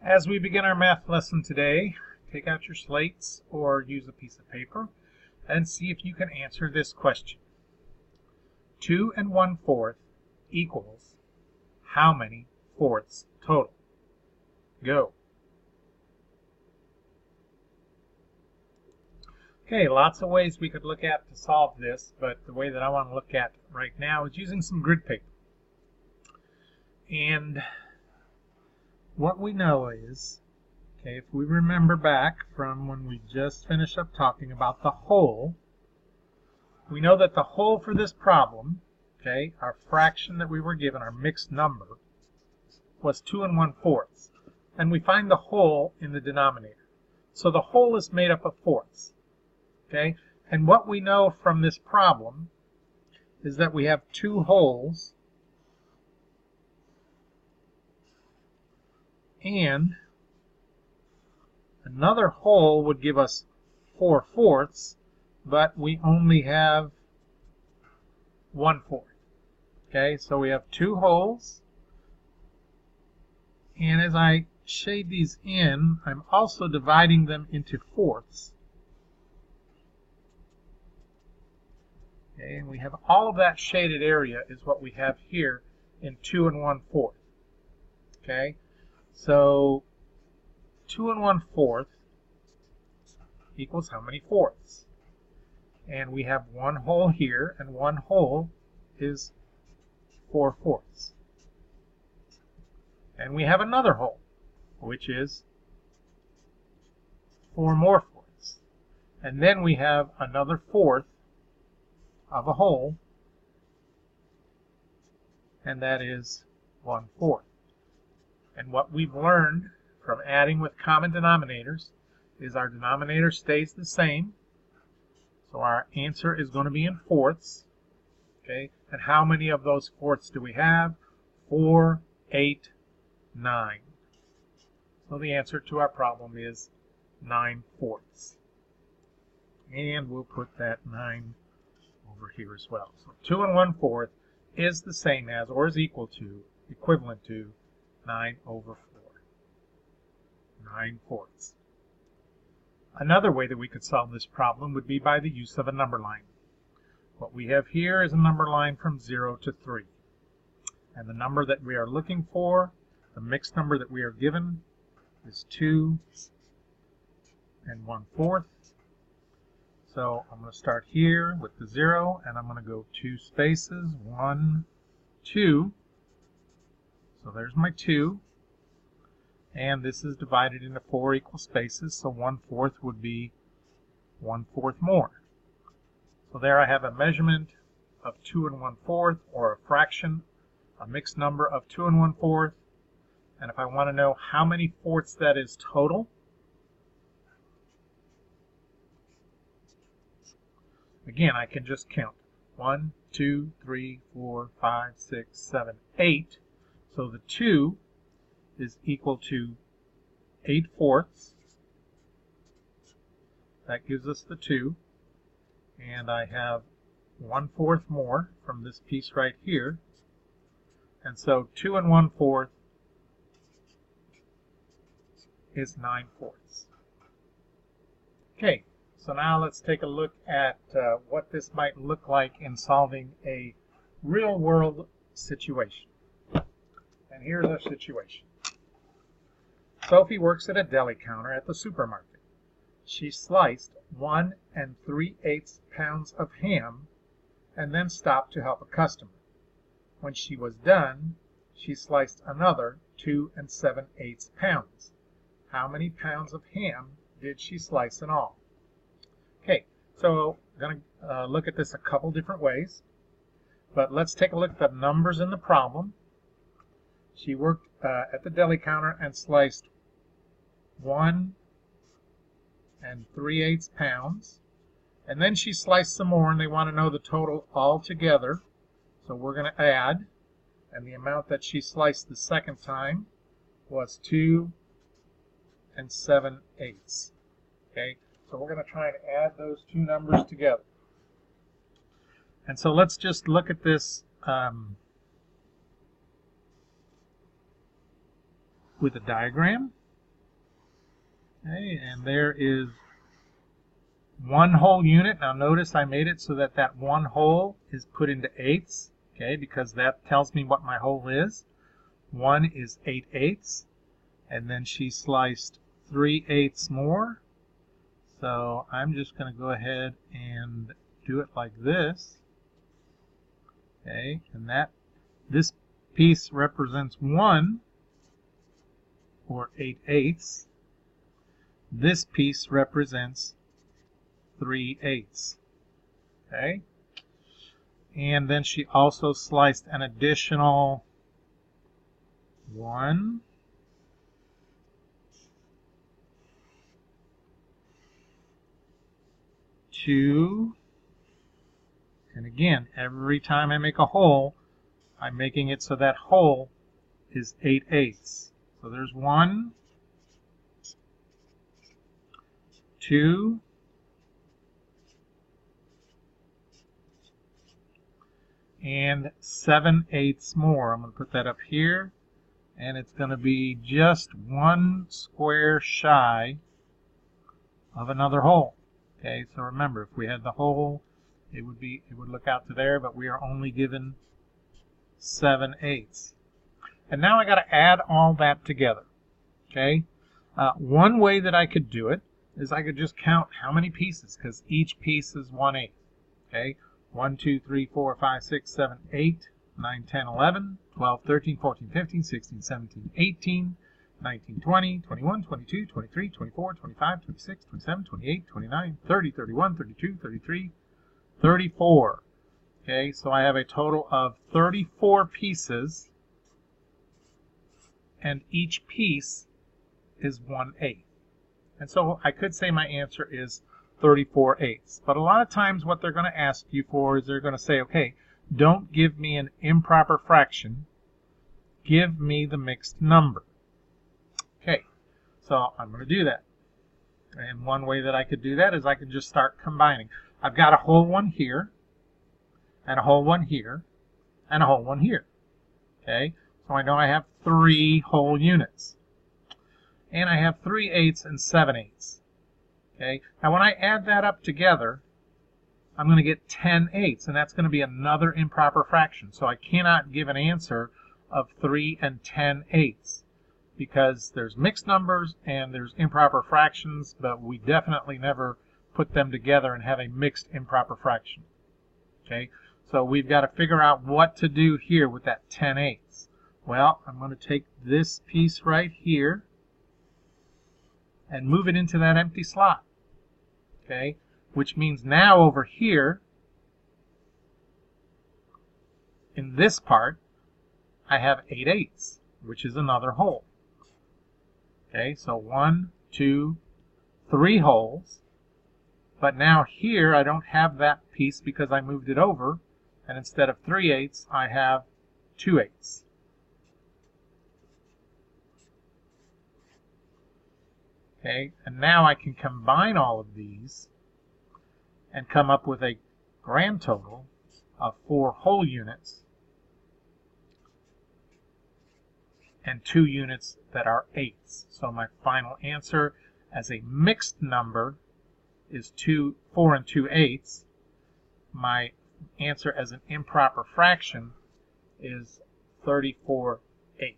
As we begin our math lesson today, take out your slates or use a piece of paper and see if you can answer this question. 2 1/4 equals how many fourths total? Go. Okay, lots of ways we could look at to solve this, but the way that I want to look at right now is using some grid paper. And what we know is, okay, if we remember back from when we just finished up talking about the whole, we know that the whole for this problem, okay, our fraction that we were given, our mixed number, was 2 1/4. And we find the whole in the denominator. So the whole is made up of fourths. Okay, and what we know from this problem is that we have two wholes and another whole would give us 4/4, but we only have 1/4. Okay, so we have two wholes, and as I shade these in, I'm also dividing them into fourths. Okay, and we have all of that shaded area is what we have here in 2 1/4. Okay, so 2 1/4 equals how many fourths? And we have one whole here, and one whole is 4/4. And we have another whole, which is 4 more fourths. And then we have another fourth of a whole, and that is 1/4. And what we've learned from adding with common denominators is our denominator stays the same, so our answer is going to be in fourths. Okay, and how many of those fourths do we have? 4, 8, 9. So the answer to our problem is 9/4. And we'll put that 9 over here as well. So 2 1/4 is the same as, or is equal to, equivalent to 9/4. 9/4. Another way that we could solve this problem would be by the use of a number line. What we have here is a number line from 0 to 3. And the number that we are looking for, the mixed number that we are given, is 2 1/4. So I'm going to start here with the 0, and I'm going to go 2 spaces, 1, 2. So there's my 2. And this is divided into 4 equal spaces, so 1/4 would be 1/4 more. So there I have a measurement of 2 1/4, or a fraction, a mixed number of 2 1/4. And if I want to know how many fourths that is total, again, I can just count. 1, 2, 3, 4, 5, 6, 7, 8. So the 2 is equal to 8/4. That gives us the 2. And I have 1/4 more from this piece right here. And so 2 1/4 is 9/4. Okay. So now let's take a look at what this might look like in solving a real-world situation. And here's our situation. Sophie works at a deli counter at the supermarket. She sliced 1 3/8 pounds of ham and then stopped to help a customer. When she was done, she sliced another 2 7/8 pounds. How many pounds of ham did she slice in all? Okay, so I'm going to look at this a couple different ways, but let's take a look at the numbers in the problem. She worked at the deli counter and sliced 1 3/8 pounds, and then she sliced some more, and they want to know the total altogether. So we're going to add, and the amount that she sliced the second time was 2 7/8. Okay. So we're going to try and add those two numbers together. And so let's just look at this with a diagram. Okay, and there is 1 whole unit. Now notice I made it so that that 1 whole is put into eighths, okay, because that tells me what my whole is. 1 is 8/8, and then she sliced 3/8 more. So I'm just going to go ahead and do it like this. Okay, and this piece represents 1, or 8/8. This piece represents 3/8. Okay, and then she also sliced an additional 1, 2, and again, every time I make a hole, I'm making it so that hole is 8/8. So there's 1, 2, and 7/8 more. I'm going to put that up here, and it's going to be just 1 square shy of another hole. Okay, so remember, if we had the hole, it would look out to there, but we are only given 7/8. And now I got to add all that together. Okay, one way that I could do it is I could just count how many pieces, because each piece is 1/8. Okay, 1, 2, 3, 4, 5, 6, 7, 8, 9, 10, 11, 12, 13, 14, 15, 16, 17, 18, 19, 20, 21, 22, 23, 24, 25, 26, 27, 28, 29, 30, 31, 32, 33, 34. Okay, so I have a total of 34 pieces, and each piece is 1/8. And so I could say my answer is 34/8. But a lot of times what they're going to ask you for is they're going to say, okay, don't give me an improper fraction, give me the mixed number. Okay, so I'm going to do that. And one way that I could do that is I could just start combining. I've got a whole one here, and a whole one here, and a whole one here. Okay, so I know I have 3 whole units. And I have 3/8 and 7/8. Okay, now when I add that up together, I'm going to get 10/8, and that's going to be another improper fraction. So I cannot give an answer of 3 and 10/8 because there's mixed numbers and there's improper fractions, but we definitely never put them together and have a mixed improper fraction. Okay, so we've got to figure out what to do here with that 10/8. Well, I'm going to take this piece right here and move it into that empty slot. Okay, which means now over here in this part I have 8/8, which is another hole. Okay, so 1, 2, 3 holes. But now here I don't have that piece because I moved it over, and instead of 3/8 I have 2/8. Okay, and now I can combine all of these and come up with a grand total of 4 whole units and 2 units that are 8ths. So my final answer as a mixed number is 4 and 2/8. My answer as an improper fraction is 34/8.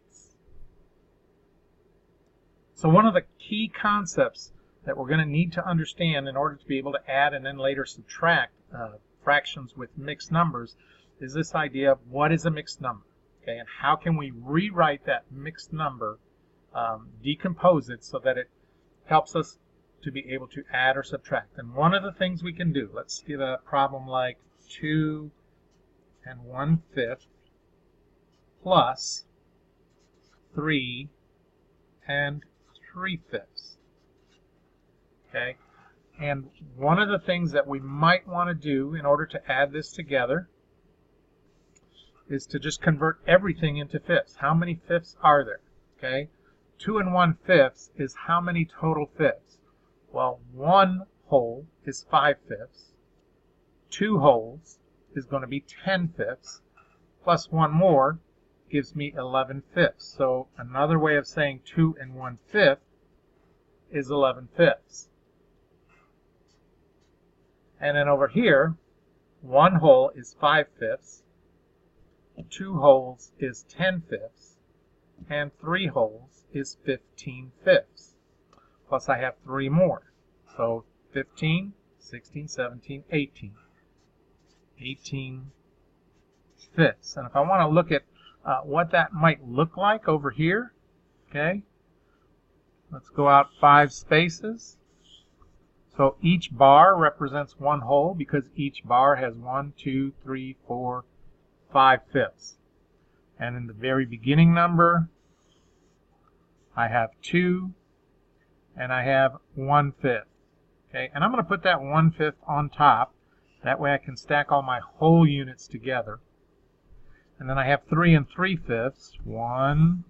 So one of the key concepts that we're going to need to understand in order to be able to add and then later subtract fractions with mixed numbers is this idea of what is a mixed number. Okay, and how can we rewrite that mixed number, decompose it so that it helps us to be able to add or subtract. And one of the things we can do, let's get a problem like 2 and 1/5 plus 3 and 3/5. Okay, and one of the things that we might want to do in order to add this together is to just convert everything into fifths. How many fifths are there? Okay, 2 and 1/5 is how many total fifths? Well, 1 whole is 5/5. 2 wholes is going to be 10/5, plus 1 more gives me 11/5. So another way of saying 2 and 1/5 is 11/5. And then over here, 1 whole is 5/5, 2 wholes is 10/5, and 3 wholes is 15/5. Plus I have 3 more. So 15, 16, 17, 18. 18/5. And if I want to look at what that might look like over here, okay, let's go out 5 spaces. So each bar represents 1 whole because each bar has 1, 2, 3, 4, 5/5. And in the very beginning number, I have 2, and I have 1/5. Okay, and I'm going to put that 1/5 on top. That way I can stack all my whole units together. And then I have 3 and 3/5. 1,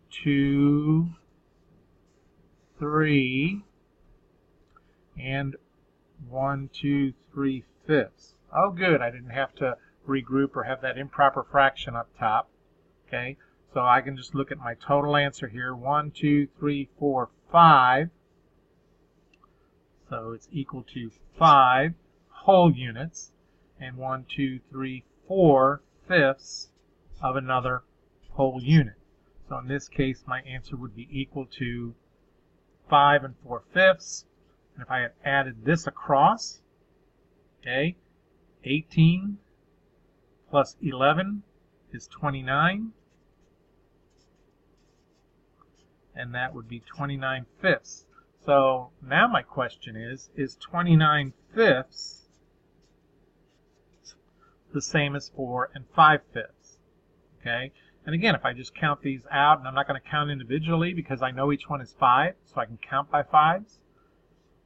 2, 3, and 1, 2, 3/5. Oh, good. I didn't have to regroup or have that improper fraction up top. Okay, so I can just look at my total answer here. 1, 2, 3, 4, 5. So it's equal to 5 whole units and 1, 2, 3, 4/5 of another whole unit. So in this case, my answer would be equal to 5 and 4/5. And if I had added this across, okay, 18 plus 11 is 29. And that would be 29/5. So now my question is 29/5 the same as 4 and 5/5? Okay, and again, if I just count these out, and I'm not going to count individually because I know each one is 5, so I can count by 5s.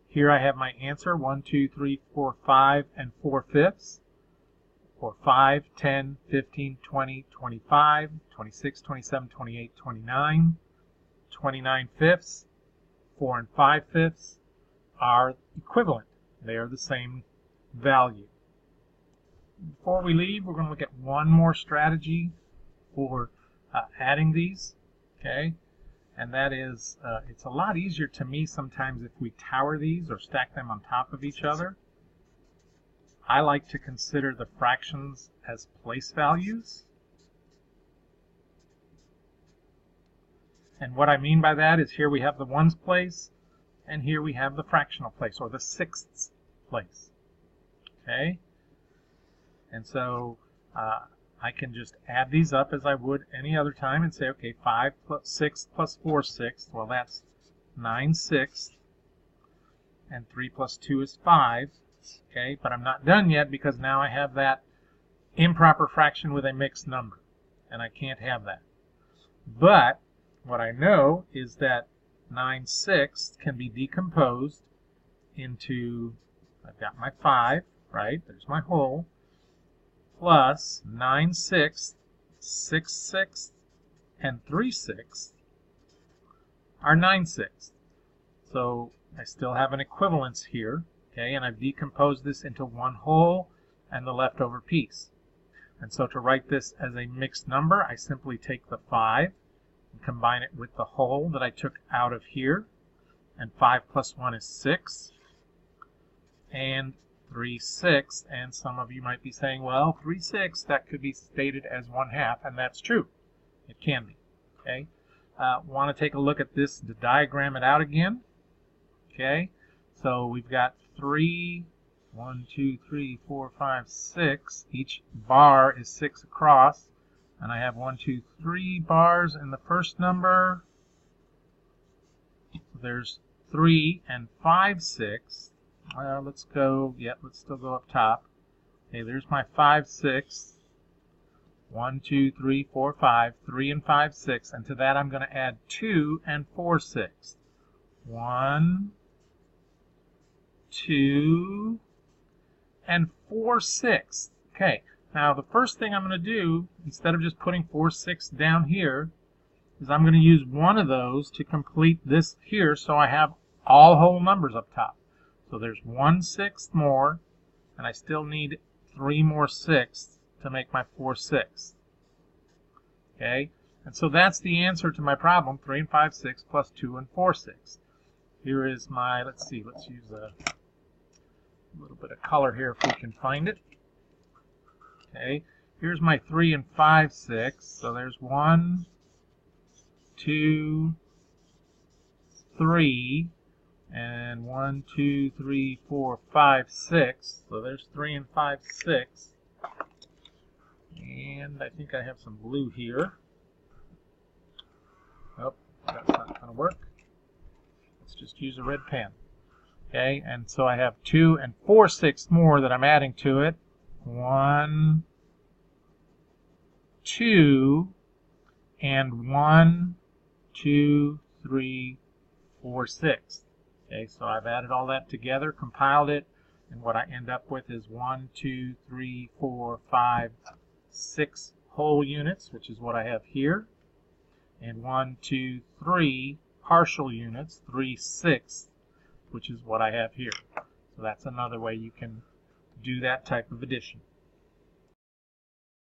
Here I have my answer, 1, 2, 3, 4, 5, and 4/5. Or 5, 10, 15, 20, 25, 26, 27, 28, 29. 29/5. 4 and 5/5 are equivalent. They are the same value. Before we leave, we're going to look at one more strategy for adding these. Okay, and that is, it's a lot easier to me sometimes if we tower these or stack them on top of each other. I like to consider the fractions as place values. And what I mean by that is here we have the ones place, and here we have the fractional place, or the sixths place. Okay? And so I can just add these up as I would any other time and say, okay, 5 plus 6 plus 4/6, well, that's 9/6, and 3 plus 2 is 5. Okay, but I'm not done yet because now I have that improper fraction with a mixed number, and I can't have that. But what I know is that 9/6 can be decomposed into, I've got my 5, right? There's my whole, plus 9/6, 6/6, and 3/6 are 9/6. So I still have an equivalence here, okay? And I've decomposed this into one whole and the leftover piece. And so to write this as a mixed number, I simply take the 5 and combine it with the whole that I took out of here. And 5 plus 1 is 6. And 3/6. And some of you might be saying, well, 3/6, that could be stated as 1/2. And that's true. It can be. Okay. Want to take a look at this to diagram it out again. Okay. So we've got 3, 1, 2, 3, 4, 5, 6. Each bar is 6 across. And I have 1, 2, 3 bars in the first number. There's 3 and 5/6. Let's go, let's still go up top. Okay, there's my 5/6. 1, 2, 3, 4, 5. 3 and 5/6. And to that I'm going to add 2 and 4/6. 1, 2, and 4/6. Okay, now the first thing I'm going to do, instead of just putting 4/6 down here, is I'm going to use one of those to complete this here so I have all whole numbers up top. So there's 1/6 more, and I still need 3 more 6s to make my 4/6. Okay, And so that's the answer to my problem, 3 and 5 6 plus 2 and 4 6. Here is my, let's see, let's use a little bit of color here if we can find it. Okay, here's my 3 and 5 6. So there's 1, 2, 3, and 1, 2, 3, 4, 5, 6. So there's 3 and 5 6. And I think I have some blue here. Oh, that's not going to work. Let's just use a red pen. Okay, and so I have 2 and 4 6 more that I'm adding to it. 1, 2, and 1, 2, 3, 4, 6. Okay, so I've added all that together, compiled it, and what I end up with is 1, 2, 3, 4, 5, 6 whole units, which is what I have here, and 1, 2, 3 partial units, 3/6, which is what I have here. So that's another way you can do that type of addition.